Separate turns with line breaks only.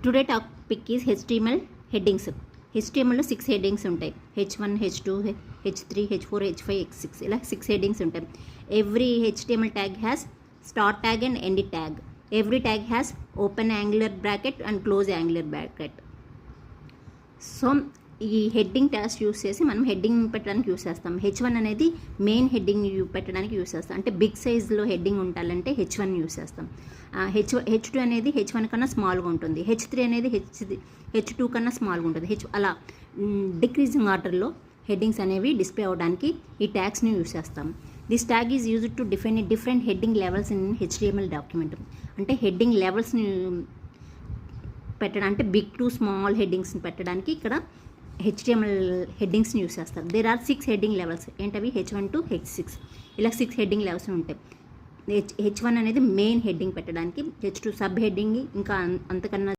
Today topic is HTML headings. హెచ్టిఎంఎల్లో 6 headings ఉంటాయి. H1, H2, H3, H4, H5, H6 ఇలా 6 headings ఉంటాయి. Every HTML tag has start tag and end tag. Every tag has open angular bracket and close angular bracket. So ఈ heading tags use చేసి మనం heading పెట్టడానికి use చేస్తాం. H1 అనేది main heading పెట్టడానికి use చేస్తాం. అంటే బిగ్ సైజ్లో హెడ్డింగ్ ఉండాలంటే H1 యూస్ చేస్తాం. H2 అనేది H1 కన్నా స్మాల్గా ఉంటుంది. H3 అనేది H2 కన్నా స్మాల్గా ఉంటుంది. అలా డిక్రీజింగ్ ఆర్డర్లో హెడ్డింగ్స్ అనేవి డిస్ప్లే అవ్వడానికి ఈ ట్యాగ్స్ని యూస్ చేస్తాం. This tag is used to define different heading levels in HTML document. అంటే హెడ్డింగ్ లెవెల్స్ని పెట్టడానికి, అంటే బిగ్ టు స్మాల్ హెడ్డింగ్స్ని పెట్టడానికి ఇక్కడ HTML హెడ్డింగ్స్ని యూస్ చేస్తారు. There are 6 heading levels. ఏంటవి? H1 to H6 ఇలా 6 హెడ్డింగ్ లెవెల్స్ ఉంటాయి. H1 అనేది మెయిన్ హెడ్డింగ్ పెట్టడానికి, H2 సబ్ హెడ్డింగ్, ఇంకా అంతకన్నా